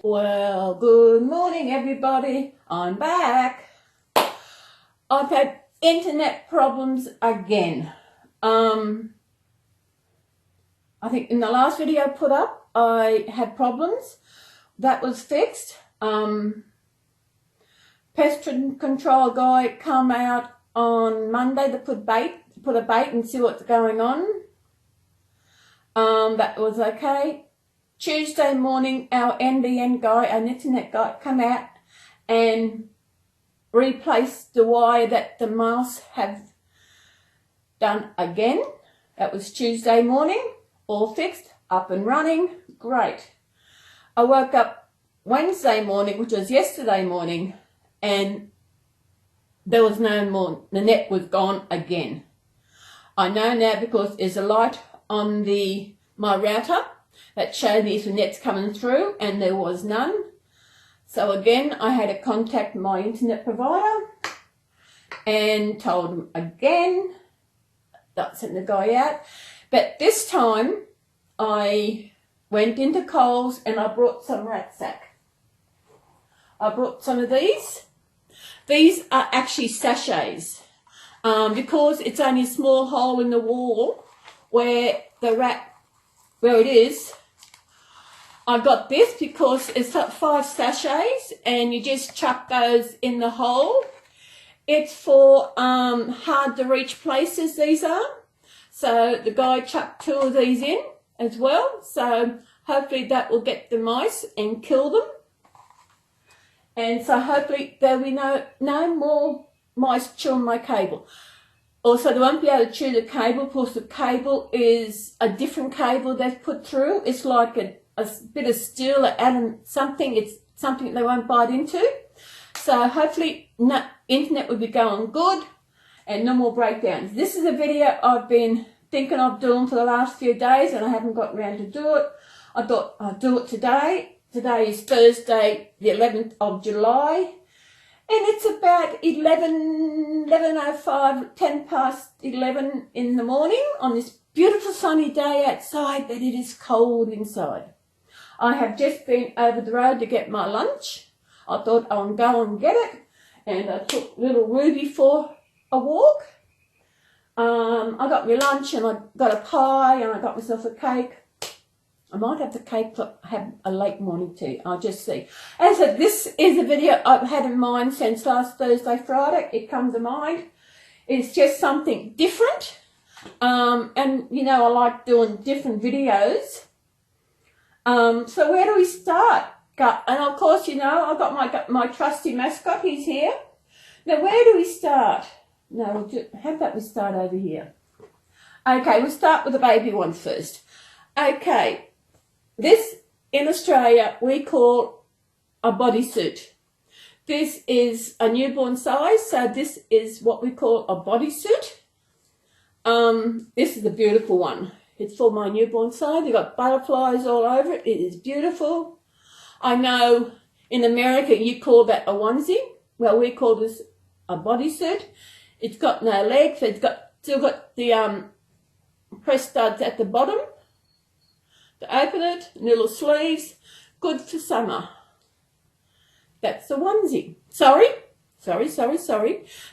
Well, good morning everybody, I'm back. I've had internet problems again. I think in the last video I put up, I had problems. That was fixed. Pest control guy come out on Monday to put a bait and see what's going on. That was okay. Tuesday morning, our NBN guy, an internet guy, come out and replaced the wire that the mouse have done again. That was Tuesday morning, all fixed, up and running, great. I woke up Wednesday morning, which was yesterday morning, and there was no more, the net was gone again. I know now because there's a light on my router that showed me if the net's coming through, and there was none. So again, I had to contact my internet provider and told them again, that sent the guy out. But this time I went into Coles and I brought some rat sack. I brought some of these. These are actually sachets, because it's only a small hole in the wall where it is. I got this because it's got 5 sachets and you just chuck those in the hole. It's for hard to reach places, these are. So the guy chucked 2 of these in as well. So hopefully that will get the mice and kill them. And so hopefully there will be no more mice chewing my cable. Also, they won't be able to chew the cable because the cable is a different cable they've put through. It's like a bit of steel or adding something. It's something they won't bite into. So hopefully internet will be going good and no more breakdowns. This is a video I've been thinking of doing for the last few days and I haven't got around to do it. I thought I'd do it today. Today is Thursday, the 11th of July. And it's about 11:05, 10 past 11 in the morning on this beautiful sunny day outside, but it is cold inside. I have just been over the road to get my lunch. I thought I'll go and get it. And I took little Ruby for a walk. I got my lunch and I got a pie and I got myself a cake. I might have the cake to have a late morning tea. I'll just see. As I said, this is a video I've had in mind since last Thursday, Friday. It comes to mind. It's just something different. And, you know, I like doing different videos. So where do we start? And, of course, you know, I've got my trusty mascot. He's here. Now, where do we start? No, how about we start over here? Okay, we'll start with the baby ones first. Okay. This, in Australia, we call a bodysuit. This is a newborn size, so this is what we call a bodysuit. This is a beautiful one. It's for my newborn size. You've got butterflies all over it. It is beautiful. I know in America you call that a onesie. Well, we call this a bodysuit. It's got no legs, so it's still got the press studs at the bottom to open it, little sleeves, good for summer. That's a onesie. Sorry.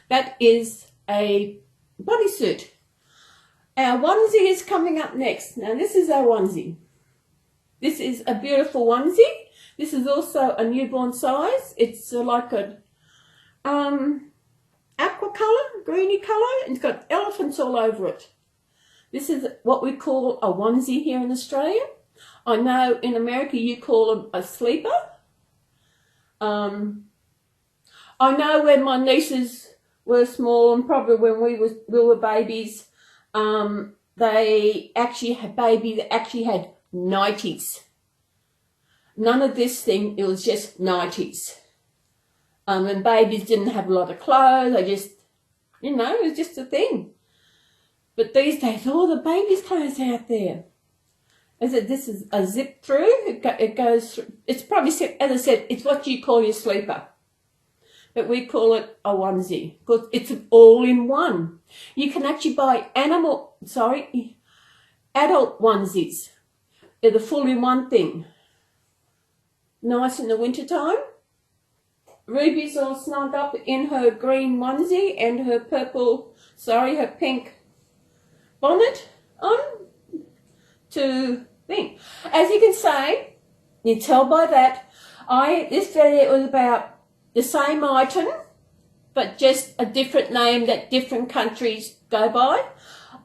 That is a bodysuit. Our onesie is coming up next. Now this is our onesie. This is a beautiful onesie. This is also a newborn size. It's like a aqua colour, greeny colour, and it's got elephants all over it. This is what we call a onesie here in Australia. I know in America you call them a sleeper. I know when my nieces were small and probably when we were babies, they actually had babies that actually had nighties. None of this thing, it was just nighties. And babies didn't have a lot of clothes, they just, you know, it was just a thing. But these days, all the babies' clothes out there. As I said, this is a zip through. It goes through. It's probably, as I said, it's what you call your sleeper. but we call it a onesie because it's an all-in-one. You can actually buy adult onesies. They're the full-in-one thing. Nice in the wintertime. Ruby's all snug up in her green onesie and her her pink bonnet on to thing. As you can say, you tell by that, this video was about the same item, but just a different name that different countries go by.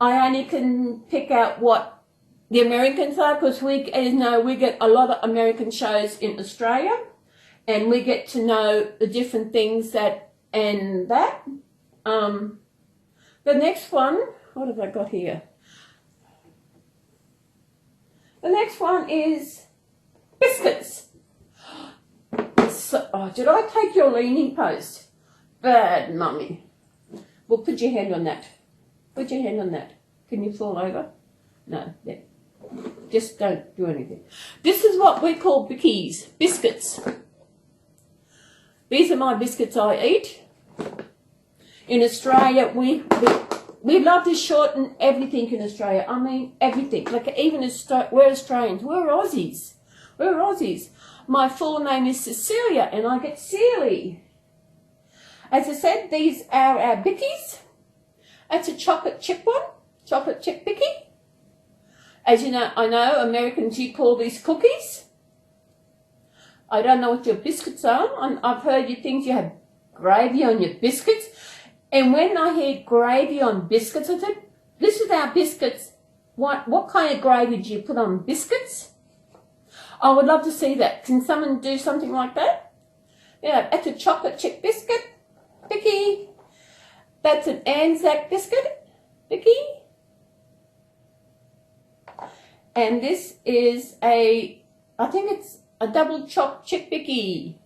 I only can pick out what the Americans are because as you know, we get a lot of American shows in Australia, and we get to know the different things The next one, what have I got here? The next one is biscuits. So, did I take your leaning post? Bad, mummy. Well, put your hand on that. Put your hand on that. Can you fall over? No, yeah. Just don't do anything. This is what we call bickies, biscuits. These are my biscuits I eat. In Australia, we love to shorten everything in Australia. I mean, everything. Like even we're Australians. We're Aussies. We're Aussies. My full name is Cecilia, and I get Celys. As I said, these are our bickies. That's a chocolate chip one. Chocolate chip bicky. As you know, I know Americans, you call these cookies. I don't know what your biscuits are. I've heard you think you have gravy on your biscuits. And when I hear gravy on biscuits, I said, this is our biscuits. What kind of gravy do you put on biscuits? I would love to see that. Can someone do something like that? Yeah, that's a chocolate chip biscuit. Bicky. That's an Anzac biscuit. Bicky. And this is I think it's a double chopped chip bicky.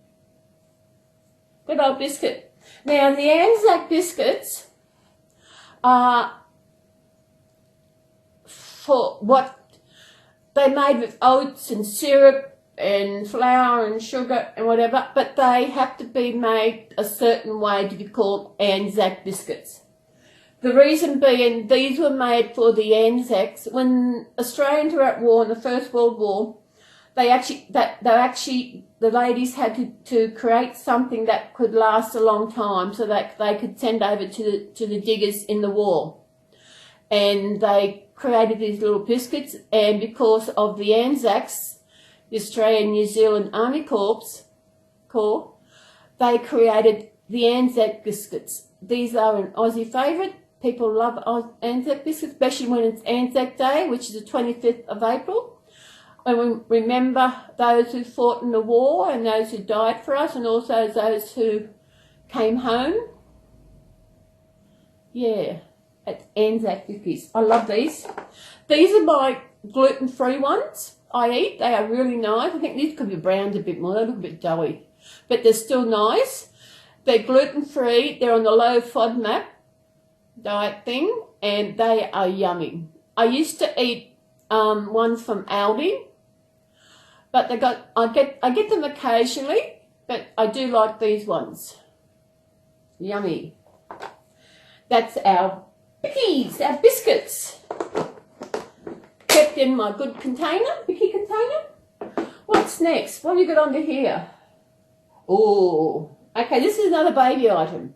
Good old biscuit. Now, the Anzac biscuits are for what they're made with oats and syrup and flour and sugar and whatever, but they have to be made a certain way to be called Anzac biscuits. The reason being, these were made for the Anzacs. When Australians were at war in the First World War, the ladies had to create something that could last a long time so that they could send over to the diggers in the war. And they created these little biscuits, and because of the Anzacs, the Australian New Zealand Army Corps, they created the Anzac biscuits. These are an Aussie favourite. People love Anzac biscuits, especially when it's Anzac Day, which is the 25th of April. And we remember those who fought in the war and those who died for us, and also those who came home. Yeah, it's Anzac cookies. I love these. These are my gluten-free ones I eat. They are really nice. I think these could be browned a bit more. They look a bit doughy, but they're still nice. They're gluten-free. They're on the low FODMAP diet thing, and they are yummy. I used to eat ones from Aldi, but I get them occasionally, but I do like these ones. Yummy. That's our bickies, our biscuits. Kept in my good container, bicky container. What's next? What have you got under here? Oh, okay, this is another baby item.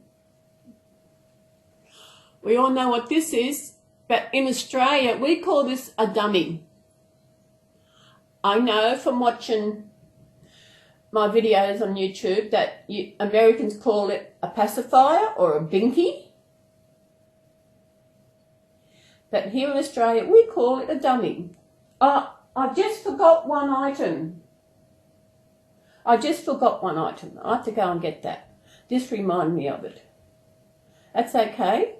We all know what this is, but in Australia, we call this a dummy. I know from watching my videos on YouTube that Americans call it a pacifier or a binky. But here in Australia, we call it a dummy. I just forgot one item. I have to go and get that. Just remind me of it. That's okay.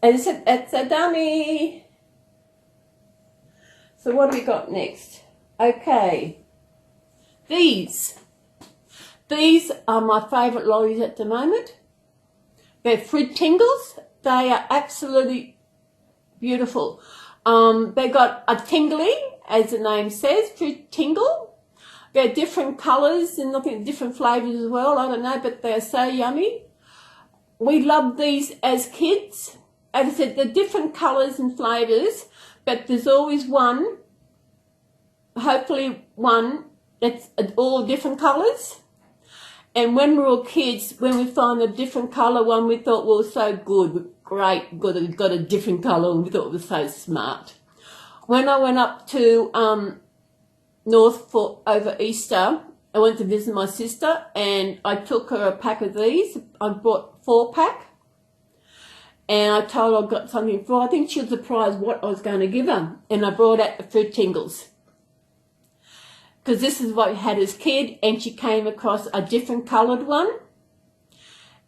It's a dummy. So what have we got next? Okay. These are my favourite lollies at the moment. They're fruit tingles. They are absolutely beautiful. They got a tingly, as the name says, fruit tingle. They're different colours and looking at different flavours as well. I don't know, but they're so yummy. We loved these as kids. As I said, they're different colours and flavours, but there's always one, hopefully one, that's all different colours. And when we were kids, when we found a different colour one, we thought we were so good, great, good, we got a different colour, and we thought we were so smart. When I went up to North for over Easter, I went to visit my sister, and I took her a pack of these. I bought 4-pack, and I told her I got something for her. I think she was surprised what I was going to give her, and I brought out the fruit tingles. Because this is what we had as kid, and she came across a different coloured one,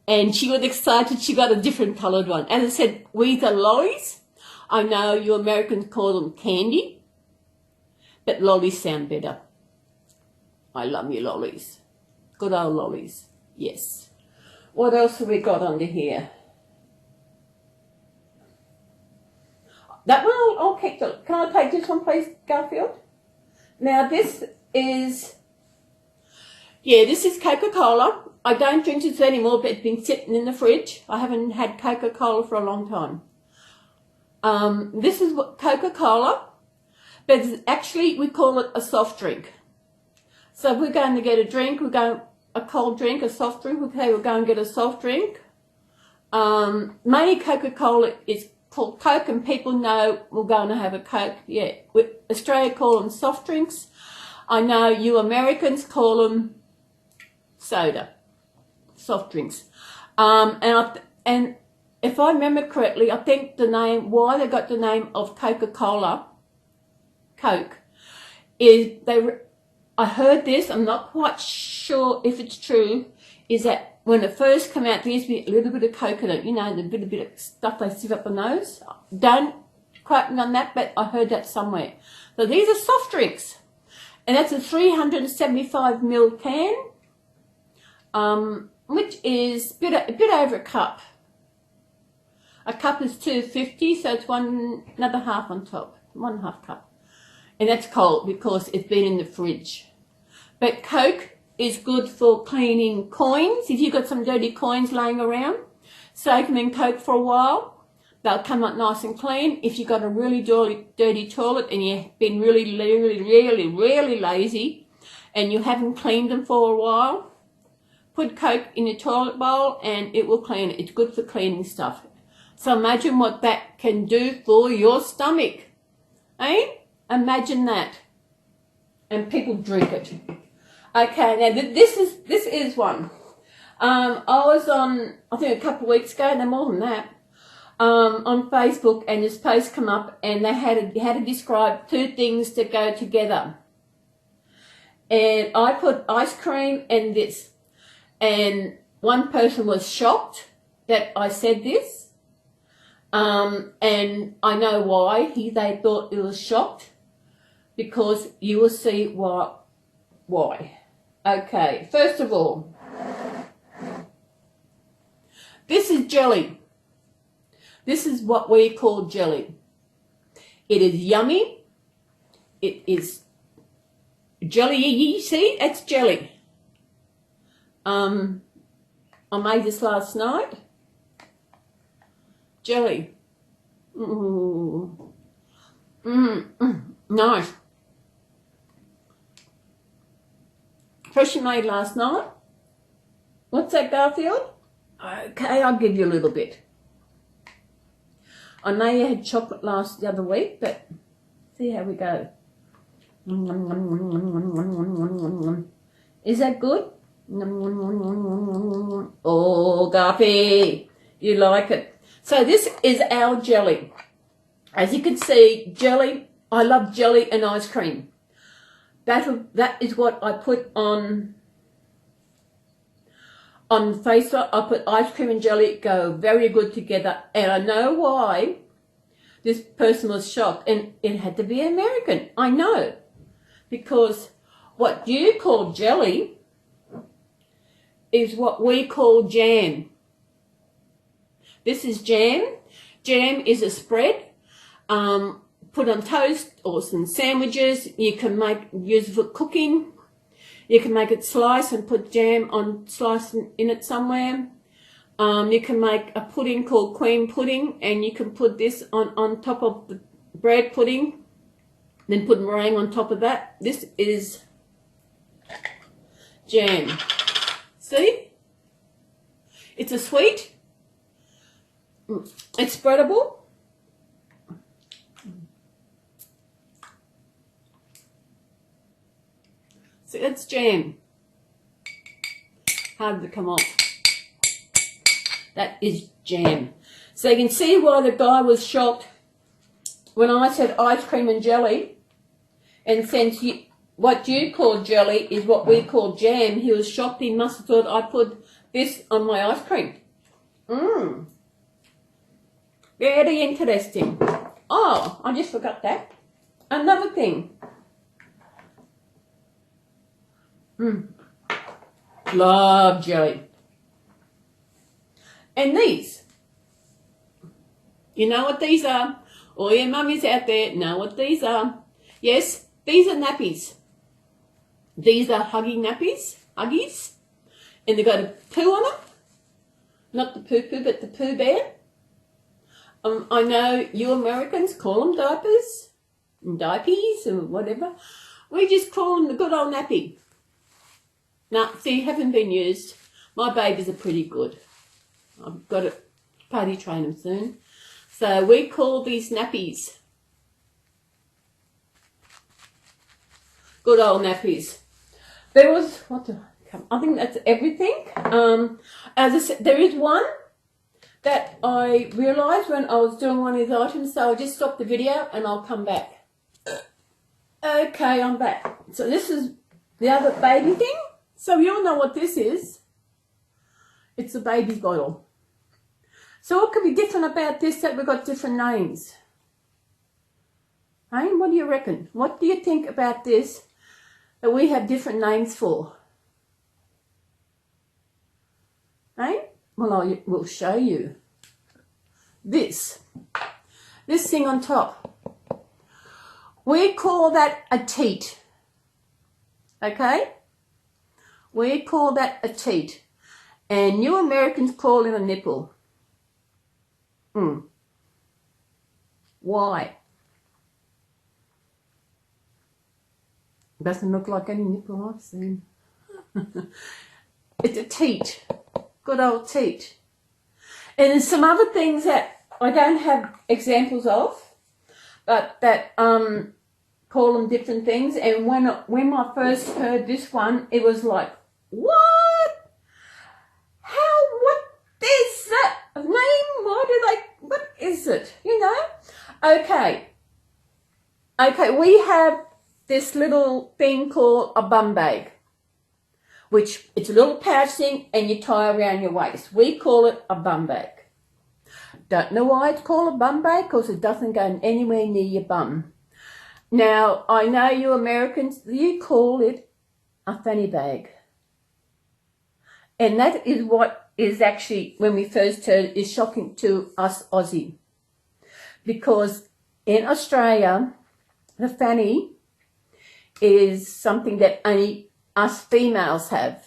and she was excited she got a different coloured one. As I said, these are lollies. I know you Americans call them candy, but lollies sound better. I love you lollies. Good old lollies. Yes. What else have we got under here? That one I'll keep. Can I take this one, please, Garfield? Now this is, this is Coca-Cola. I don't drink this anymore, but it's been sitting in the fridge. I haven't had Coca-Cola for a long time. This is what Coca-Cola, but actually we call it a soft drink. So if we're going to get a drink, a cold drink, a soft drink, we'll go and get a soft drink. Mainly Coca-Cola is called Coke, and people know we're going to have a Coke. Yeah, Australia call them soft drinks. I know you Americans call them soda, soft drinks. And if I remember correctly, I think the name, why they got the name of Coca-Cola, Coke, is I heard this, I'm not quite sure if it's true, is that when it first came out, there used to be a little bit of coconut, you know, the bit of stuff they sieve up the nose. Don't quote me on that, but I heard that somewhere. So these are soft drinks. And that's a 375 ml can, which is a bit over a cup. A cup is 250, so it's another half on top, 1/2 cup. And that's cold because it's been in the fridge. But Coke is good for cleaning coins. If you've got some dirty coins laying around, soak them in Coke for a while. They'll come up nice and clean. If you've got a really dirty toilet and you've been really lazy and you haven't cleaned them for a while, put Coke in your toilet bowl and it will clean it. It's good for cleaning stuff. So imagine what that can do for your stomach. Eh? Imagine that. And people drink it. Okay, now this is one. I was on, I think a couple of weeks ago, no more than that, on Facebook, and this post come up, and they had to describe 2 things to go together. And I put ice cream and this, and one person was shocked that I said this, and I know why they thought it was shocked, because you will see why. Okay, first of all, this is jelly. This is what we call jelly. It is yummy. It is jelly. You see, it's jelly. I made this last night. Jelly. Nice. Freshly made last night. What's that, Garfield? Okay, I'll give you a little bit. I know you had chocolate the other week, but see how we go. Is that good? Oh, Garfy, you like it. So this is our jelly. As you can see, jelly, I love jelly and ice cream. That is what I put on Facebook. I put ice cream and jelly, go very good together. And I know why this person was shocked. And it had to be American. I know. Because what you call jelly is what we call jam. This is jam. Jam is a spread. Put on toast or some sandwiches. You can use it for cooking. You can make it slice and put jam on slice in it somewhere. You can make a pudding called cream pudding, and you can put this on top of the bread pudding, then put meringue on top of that. This is jam. See? It's a sweet. It's spreadable. So it's jam. Hard to come off. That is jam. So you can see why the guy was shocked when I said ice cream and jelly. And since what you call jelly is what we call jam, he was shocked. He must have thought I put this on my ice cream. Very interesting. Oh, I just forgot that. Another thing. Love jelly. And these. You know what these are? All your mummies out there know what these are. Yes, these are nappies. These are huggy nappies. Huggies. And they've got a poo on them. Not the poo-poo, but the poo bear. I know you Americans call them diapers. Diapies or whatever. We just call them the good old nappy. No, see, haven't been used. My babies are pretty good. I've got to potty train them soon. So we call these nappies. Good old nappies. There was, I think that's everything. As I said, there is one that I realised when I was doing one of these items, so I'll just stop the video and I'll come back. Okay, I'm back. So this is the other baby thing. So you all know what this is. It's a baby bottle. So what could be different about this that we've got different names? Hey, what do you reckon? What do you think about this that we have different names for? Hey? Well, we'll show you. This thing on top. We call that a teat. Okay? We call that a teat. And you Americans call it a nipple. Why? Doesn't look like any nipple I've seen. It's a teat. Good old teat. And there's some other things that I don't have examples of, but that call them different things. And when I first heard this one, it was like, what? How? What is that name? Why do they? What is it? You know? Okay. We have this little thing called a bum bag, which it's a little pouch thing and you tie around your waist. We call it a bum bag. Don't know why it's called a bum bag, because it doesn't go anywhere near your bum. Now, I know you Americans, you call it a fanny bag. And that is what is actually, when we first heard, is shocking to us Aussie. Because in Australia, the fanny is something that only us females have.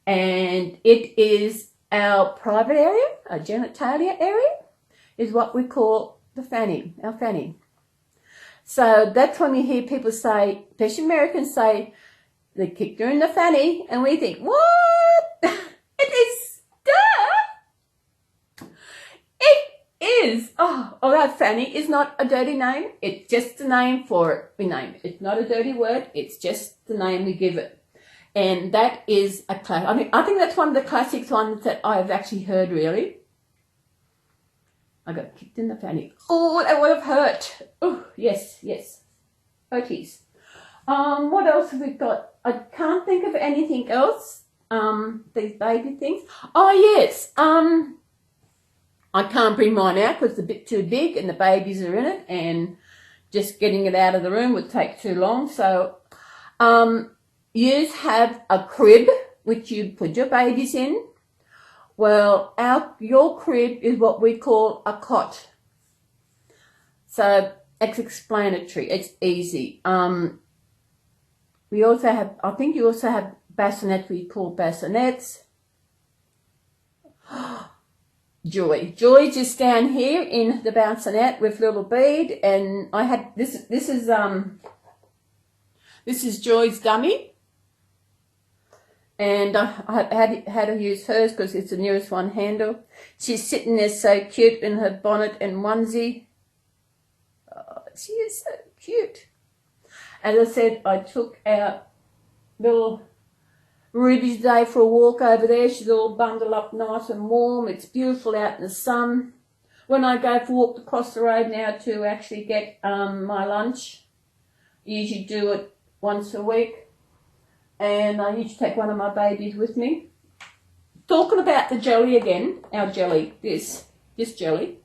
And it is our private area, our genitalia area, is what we call the fanny, our fanny. So that's when we hear people say, especially Americans say, they kicked her in the fanny, and we think, what? It is, duh! It is. Oh, although fanny is not a dirty name, it's just the name for it. We name it. It's not a dirty word, it's just the name we give it. And that is a classic. I think that's one of the classic ones that I've actually heard, really. I got kicked in the fanny. Oh, that would have hurt. Oh, yes. Hurties. What else have we got? I can't think of anything else. These baby things. Oh, yes. I can't bring mine out because it's a bit too big and the babies are in it, and just getting it out of the room would take too long. So, you have a crib which you put your babies in. Well, your crib is what we call a cot. So it's explanatory. It's easy. We also have, I think you also have bassinets, we call bassinets. Joy. Joy just down here in the bassinet with little bead, and I had this is Joy's dummy, and I had to use hers because it's the nearest one handle. She's sitting there so cute in her bonnet and onesie. Oh, she is so cute. As I said, I took our little Ruby today for a walk over there. She's all bundled up nice and warm. It's beautiful out in the sun. When I go for a walk across the road now to actually get my lunch, I usually do it once a week. And I usually take one of my babies with me. Talking about the jelly again, our jelly, this jelly.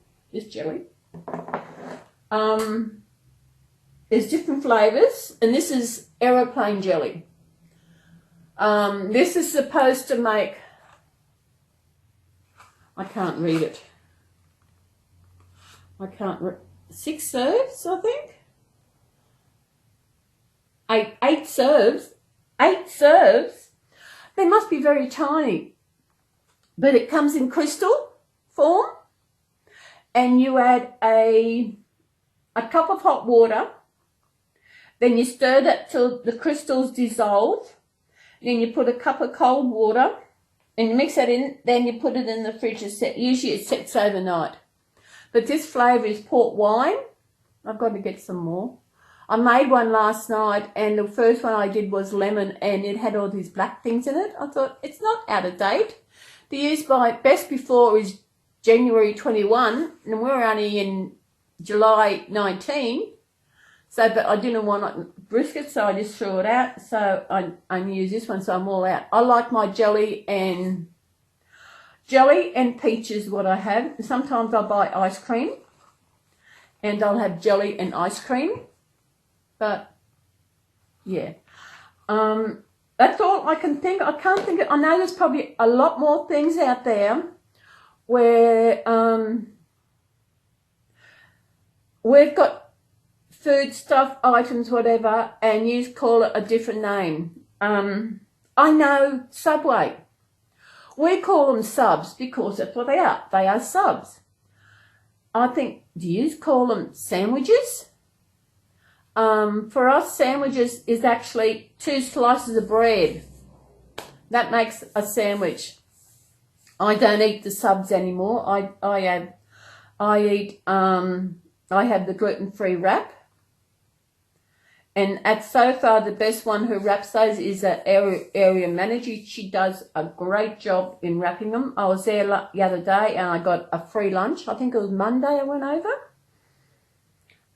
There's different flavours, and this is aeroplane jelly. This is supposed to make, I can't read it. 6 serves, I think. 8 serves. 8 serves. They must be very tiny. But it comes in crystal form. And you add a cup of hot water. Then you stir that till the crystals dissolve. Then you put a cup of cold water and you mix that in. Then you put it in the fridge. Usually it sets overnight. But this flavour is port wine. I've got to get some more. I made one last night, and the first one I did was lemon, and it had all these black things in it. I thought, it's not out of date. The use by best before is January 21, and we're only in July 19. So, but I didn't want brisket, so I just threw it out. So I use this one, so I'm all out. I like my jelly and peaches, what I have. Sometimes I'll buy ice cream, and I'll have jelly and ice cream. But, yeah. That's all I can think. I can't think of, I know there's probably a lot more things out there where we've got food stuff, items, whatever, and you call it a different name. I know Subway. We call them subs because that's what they are. They are subs. I think, do you call them sandwiches? For us, sandwiches is actually 2 slices of bread. That makes a sandwich. I don't eat the subs anymore. I have the gluten-free wrap. And so far, the best one who wraps those is an area manager. She does a great job in wrapping them. I was there the other day and I got a free lunch. I think it was Monday I went over.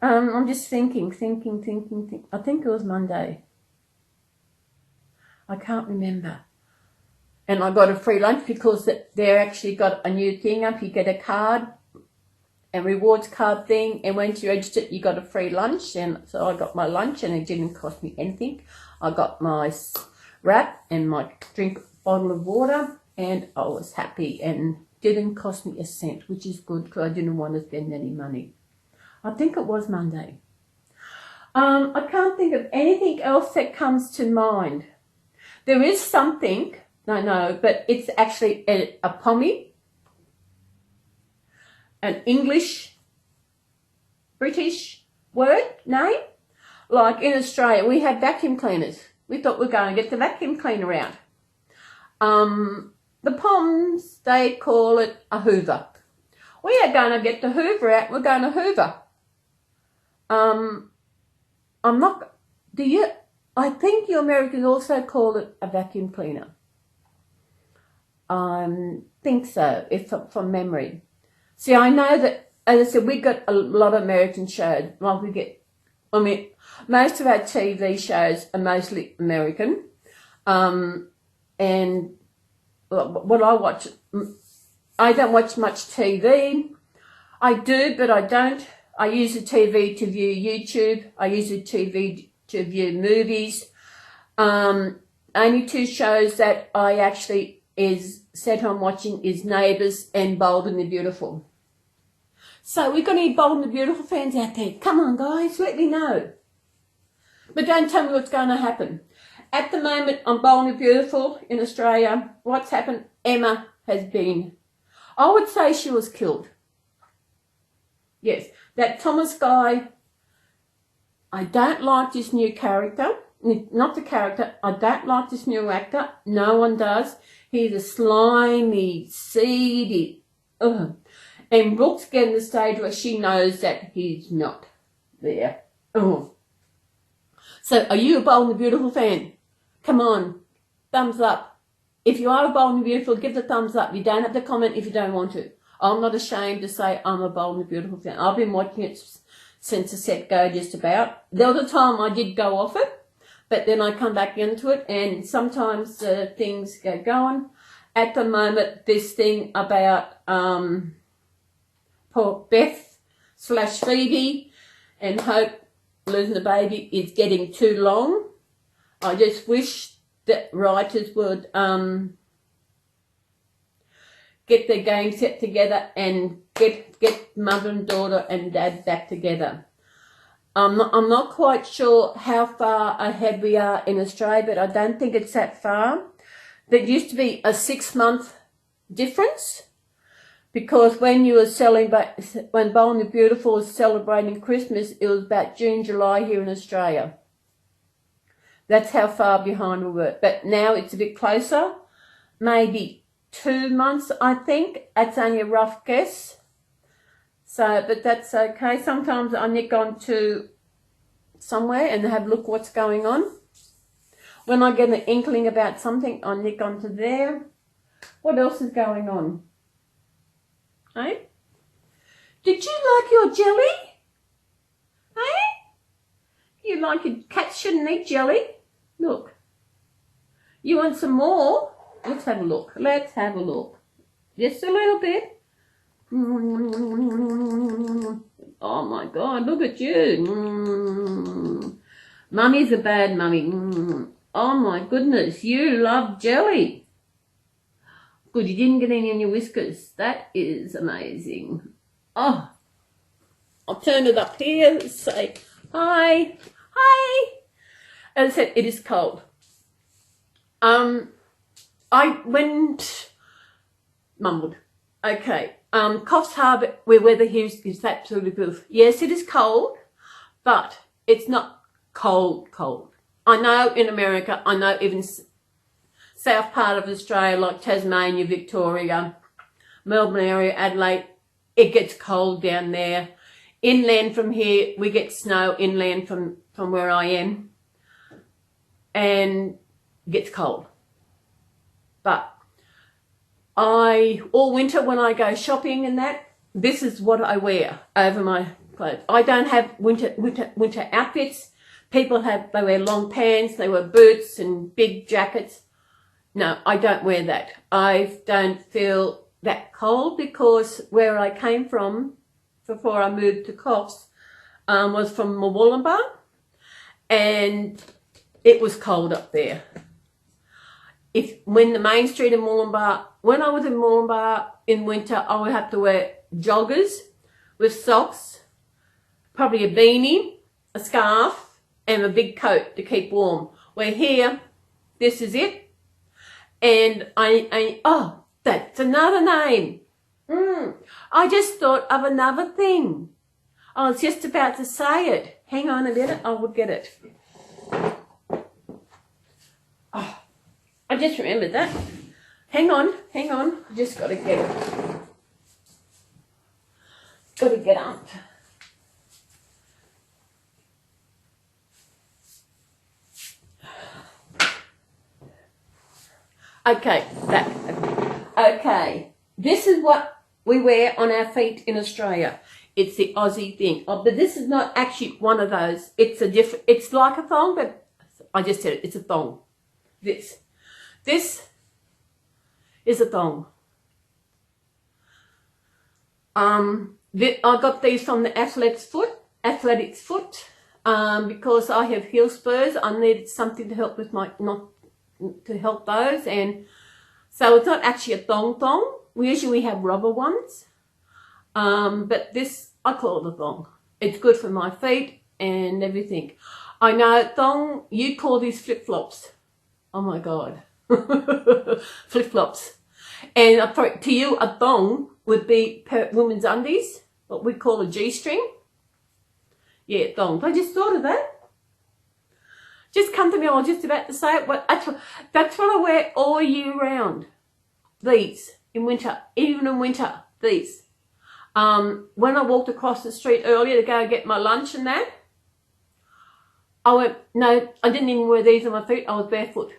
I'm just thinking. I think it was Monday. I can't remember. And I got a free lunch because they're actually got a new thing up. You get a card, a rewards card thing, and once you register it, you got a free lunch. And so I got my lunch, and it didn't cost me anything. I got my wrap and my bottle of water, and I was happy, and didn't cost me a cent, which is good because I didn't want to spend any money. I think it was Monday. I can't think of anything else that comes to mind. There is something, but it's actually a pommy, an English, British word, name. Like in Australia, we have vacuum cleaners. We thought we were going to get the vacuum cleaner out. The Poms, they call it a hoover. We are going to get the hoover out. We're going to hoover. I'm not, I think you Americans also call it a vacuum cleaner. Think so, from memory. See, I know that, as I said, we got a lot of American shows. Like most of our TV shows are mostly American. And what I watch, I don't watch much TV. I do, but I don't. I use the TV to view YouTube. I use the TV to view movies. Only 2 shows that I actually is set on watching is Neighbours and Bold and the Beautiful. So we've got any Bold and the Beautiful fans out there? Come on, guys, let me know. But don't tell me what's going to happen. At the moment, I'm bold and beautiful in Australia. What's happened? Emma has been, I would say she was killed. Yes, that Thomas guy, I don't like this new character. Not the character, I don't like this new actor. No one does. He's a slimy, seedy, ugh. And Brooke's getting to the stage where she knows that he's not there. Oh. So are you a Bold and Beautiful fan? Come on, thumbs up. If you are a Bold and Beautiful, give the thumbs up. You don't have to comment if you don't want to. I'm not ashamed to say I'm a Bold and Beautiful fan. I've been watching it since the set go just about. There was a time I did go off it, but then I come back into it, and sometimes things get going. At the moment, this thing about poor Beth / Phoebe and Hope losing the baby is getting too long. I just wish that writers would get their game set together and get mother and daughter and dad back together. I'm not quite sure how far ahead we are in Australia, but I don't think it's that far. There used to be a 6-month difference, because when you were when Bold and Beautiful was celebrating Christmas, it was about June, July here in Australia. That's how far behind we were. But now it's a bit closer, maybe 2 months, I think. That's only a rough guess. So, but that's okay. Sometimes I nick on to somewhere and have a look what's going on. When I get an inkling about something, I nick onto there. What else is going on? Hey? Did you like your jelly? Hey? You like it? Cats shouldn't eat jelly. Look. You want some more? Let's have a look. Let's have a look. Just a little bit. Oh my God, look at you. Mummy's a bad mummy. Oh my goodness, you love jelly. Good, you didn't get any on your whiskers. That is amazing. Oh, I'll turn it up here and say hi. Hi. As I said, it is cold. I went mumbled. Okay. Coffs Harbour, where weather here is absolutely beautiful. Yes, it is cold, but it's not cold. I know in America, I know even south part of Australia, like Tasmania, Victoria, Melbourne area, Adelaide, it gets cold down there. Inland from here, we get snow inland from where I am, and it gets cold. But all winter when I go shopping and that, this is what I wear over my clothes. I don't have winter outfits. People they wear long pants, they wear boots and big jackets. No, I don't wear that. I don't feel that cold, because where I came from before I moved to Coffs was from Murwillumbah, and it was cold up there. When the main street in Murwillumbah, when I was in Murwillumbah in winter, I would have to wear joggers with socks, probably a beanie, a scarf, and a big coat to keep warm. Where here, this is it. And oh, that's another name. I just thought of another thing. I was just about to say it. Hang on a minute, I will get it. Oh, I just remembered that. Hang on. I just got to get it. Got to get up. Okay, back. Okay, this is what we wear on our feet in Australia. It's the Aussie thing. Oh, but this is not actually one of those. It's a different. It's like a thong, but I just said it. It's a thong. This is a thong. I got these from the Athletics Foot, because I have heel spurs. I needed something to help with to help those, and so it's not actually a thong. We usually have rubber ones, but this, I call it a thong. It's good for my feet and everything. I know thong, you call these flip-flops. Oh my God. Flip-flops. And to you, a thong would be women's undies, what we call a G-string. Yeah, thong. I just thought of that. Just come to me, I was just about to say it. That's what I wear all year round. These, in winter, even in winter, these. When I walked across the street earlier to go get my lunch and that, I went, no, I didn't even wear these on my feet, I was barefoot.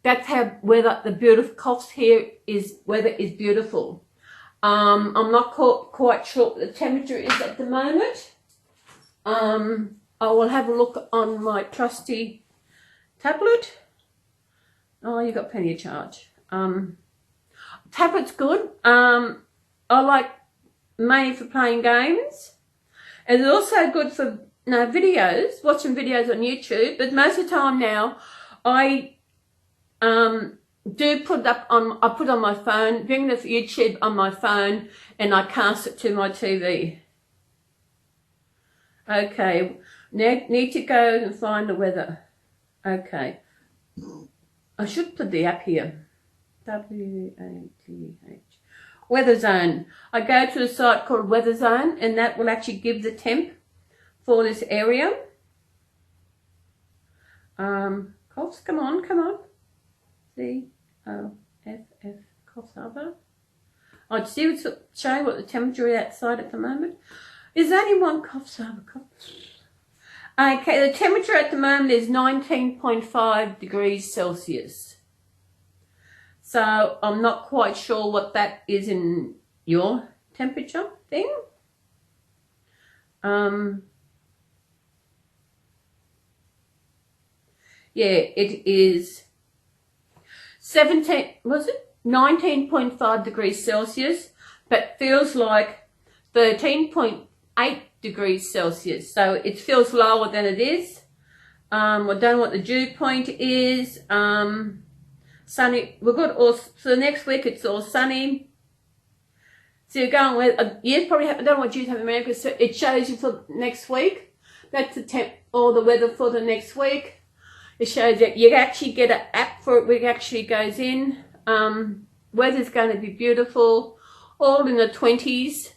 That's how the beautiful coughs here weather is beautiful. I'm not quite sure what the temperature is at the moment. I will have a look on my trusty tablet. Oh, you got plenty of charge. Tablet's good. I like mainly for playing games. It's also good for videos, watching videos on YouTube. But most of the time now, I do put it up on. I put it on my phone, bring the YouTube on my phone, and I cast it to my TV. Okay, now need to go and find the weather. Okay, I should put the app here. WATH. Weather Zone. I go to a site called Weather Zone, and that will actually give the temp for this area. Coughs, come on. COFF, Coffs Harbour. I'd see what's showing what the temperature is outside at the moment. Is only one Coffs Harbour. Okay, the temperature at the moment is 19.5 degrees Celsius. So I'm not quite sure what that is in your temperature thing. Yeah, it is 19.5 degrees Celsius, but feels like 13.8 degrees Celsius. So it feels lower than it is. I don't know what the dew point is. Sunny. We've got all, so next week it's all sunny. So you're going with, you probably have, I don't know what you have in America, so it shows you for next week. That's the temp, or the weather for the next week. It shows that you actually get an app for it, which actually goes in. Weather's going to be beautiful, all in the 20s.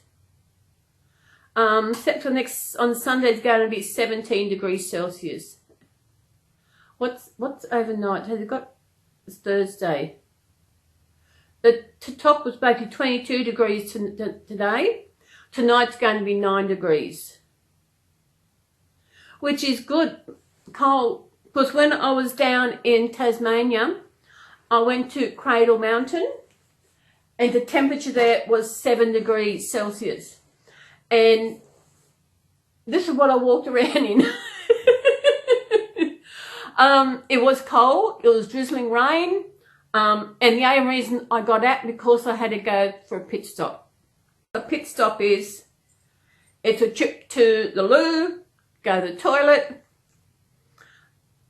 Except for on Sunday it's going to be 17 degrees Celsius. What's overnight? Has it got? It's Thursday. The top was basically 22 degrees today. Tonight's going to be 9 degrees. Which is good, cold. Because when I was down in Tasmania, I went to Cradle Mountain and the temperature there was 7 degrees Celsius. And this is what I walked around in. It was cold, it was drizzling rain, and the only reason I got out because I had to go for a pit stop. A pit stop it's a trip to the loo, go to the toilet.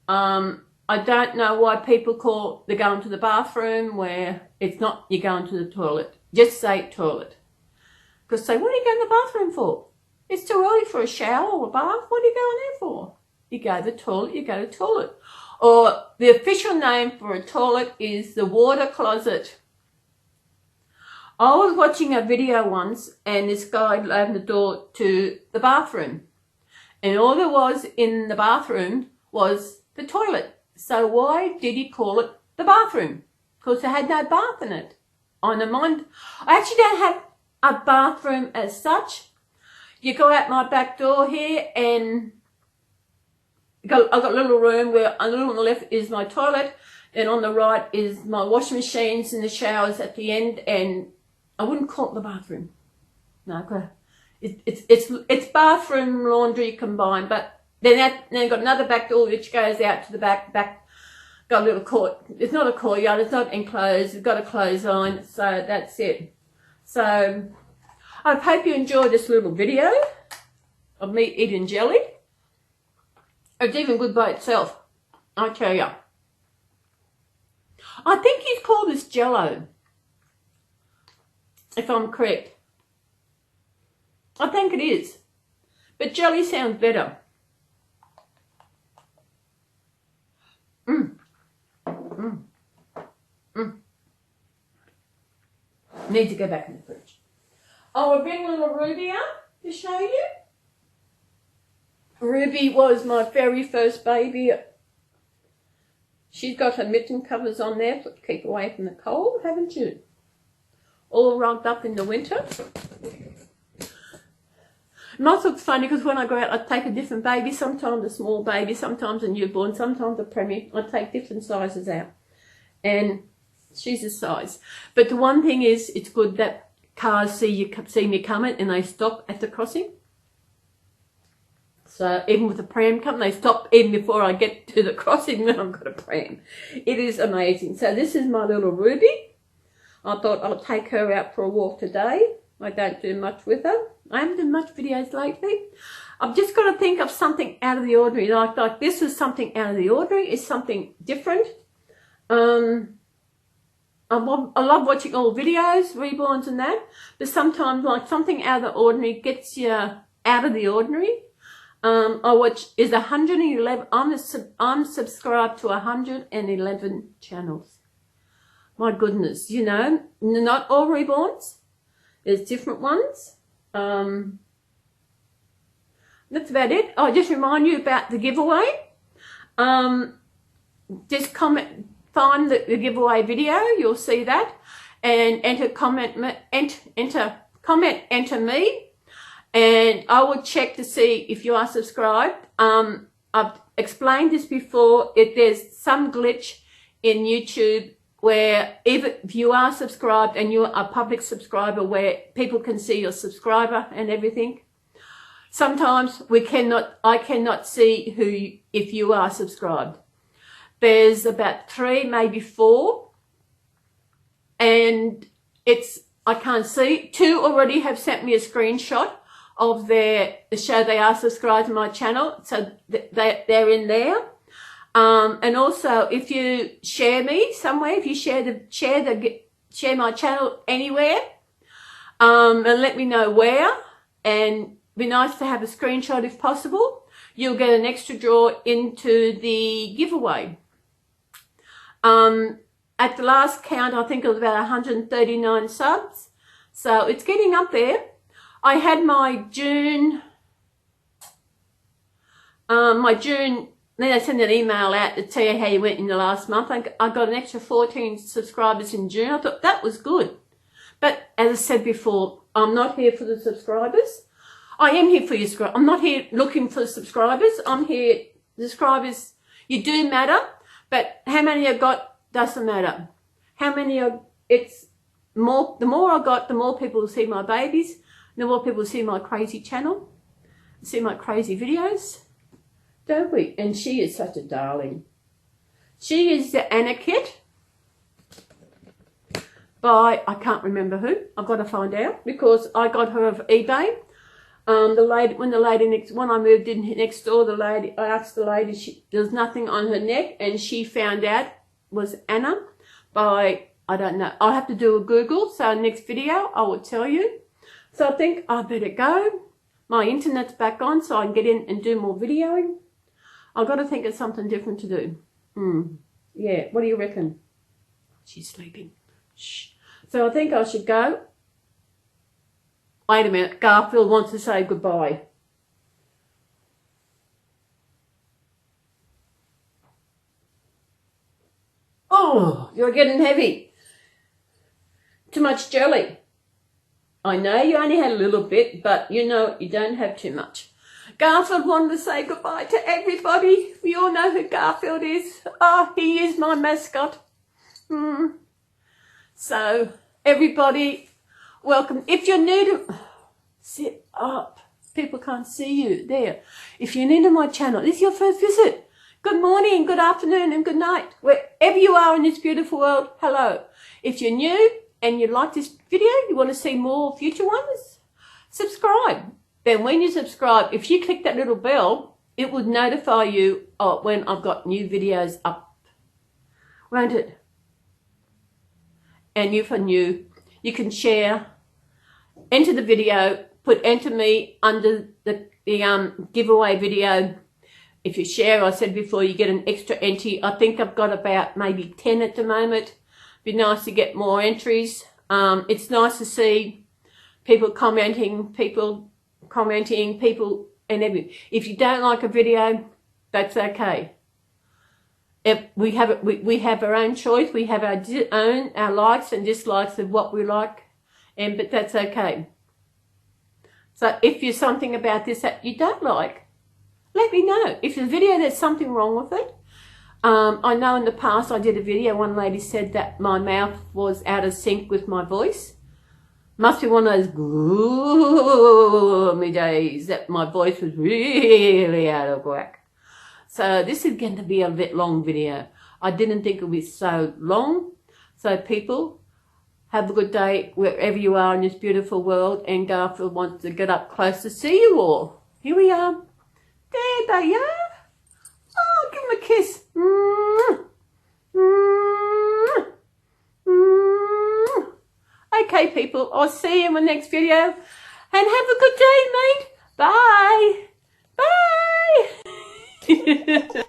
I don't know why people they're going to the bathroom where it's not you're going to the toilet. Just say toilet. Because say, what are you going to the bathroom for? It's too early for a shower or a bath. What are you going there for? You go to the toilet, you go to the toilet. Or the official name for a toilet is the water closet. I was watching a video once and this guy opened the door to the bathroom. And all there was in the bathroom was the toilet. So why did he call it the bathroom? Because it had no bath in it. I actually don't have a bathroom as such. You go out my back door here and I've got a little room where a little on the left is my toilet and on the right is my washing machines and the showers at the end, and I wouldn't call it the bathroom. No, it's bathroom, laundry combined, but then I've got another back door which goes out to the back, got a little court. It's not a courtyard, it's not enclosed, it's got a clothesline, so that's it. So I hope you enjoyed this little video of me eating jelly. It's even good by itself, I tell you. I think he's called this Jello, if I'm correct. I think it is. But jelly sounds better. need to go back in the fridge. I will bring little Ruby up to show you. Ruby was my very first baby. She's got her mitten covers on there to keep away from the cold, haven't you? All rugged up in the winter. It must look funny because when I go out, I take a different baby. Sometimes a small baby, sometimes a newborn, sometimes a preemie. I take different sizes out. And she's a size. But the one thing is, it's good that cars see me coming and they stop at the crossing. So even with the pram coming, they stop even before I get to the crossing when I've got a pram. It is amazing. So this is my little Ruby. I thought I'll take her out for a walk today. I don't do much with her. I haven't done much videos lately. I've just got to think of something out of the ordinary. Like this is something out of the ordinary. It's something different. I love watching all videos, reborns and that. But sometimes like something out of the ordinary gets you out of the ordinary. I watch 111. I'm subscribed to 111 channels. My goodness, you know, not all reborns. There's different ones. That's about it. I'll just remind you about the giveaway. Just comment, find the giveaway video. You'll see that, and enter me. And I will check to see if you are subscribed. I've explained this before. There's some glitch in YouTube where even if you are subscribed and you're a public subscriber where people can see your subscriber and everything, sometimes I cannot see if you are subscribed. There's about 3, maybe 4, and I can't see. 2 already have sent me a screenshot of the show they are subscribed to my channel, so they're in there. And also, if you share me somewhere, if you share my channel anywhere, and let me know where, and be nice to have a screenshot if possible, you'll get an extra draw into the giveaway. At the last count, I think it was about 139 subs, so it's getting up there. I had my June, then I sent an email out to tell you how you went in the last month. I got an extra 14 subscribers in June. I thought that was good. But as I said before, I'm not here for the subscribers. I am here for you. I'm not here looking for subscribers. I'm here, subscribers, you do matter, but how many I got doesn't matter. How many the more I got, the more people will see my babies, the more people will see my crazy channel, see my crazy videos. Don't we? And she is such a darling. She is the Anna kit by, I can't remember who. I've got to find out because I got her off eBay. When I moved in next door, I asked the lady, there was nothing on her neck, and she found out was Anna by, I don't know. I'll have to do a Google, so next video I will tell you. So I think I better go. My internet's back on, so I can get in and do more videoing. I've got to think of something different to do. Yeah, what do you reckon? She's sleeping. Shh. So I think I should go. Wait a minute, Garfield wants to say goodbye. Oh, you're getting heavy. Too much jelly. I know you only had a little bit, but you know you don't have too much. Garfield wanted to say goodbye to everybody. We all know who Garfield is. Oh, he is my mascot. So, everybody, welcome. If you're new to... Sit up. People can't see you. There. If you're new to my channel, this is your first visit. Good morning, good afternoon, and good night. Wherever you are in this beautiful world, hello. If you're new and you like this video, you want to see more future ones, subscribe. Then when you subscribe, if you click that little bell, it would notify you when I've got new videos up. Won't it? And if you're new, you can share, enter the video, enter me under the giveaway video. If you share, I said before, you get an extra entry. I think I've got about maybe 10 at the moment. Be nice to get more entries. It's nice to see people commenting, and everything. If you don't like a video, that's okay. If we have our own choice. We have our likes and dislikes of what we like, but that's okay. So if there's something about this that you don't like, let me know. If there's a video there's something wrong with it. I know in the past I did a video, one lady said that my mouth was out of sync with my voice. Must be one of those gloomy days that my voice was really out of whack. So this is going to be a bit long video. I didn't think it would be so long. So people, have a good day wherever you are in this beautiful world. And Garfield wants to get up close to see you all. Here we are. There they are. Oh, give him a kiss. Okay, people, I'll see you in the next video. And have a good day, mate. Bye. Bye.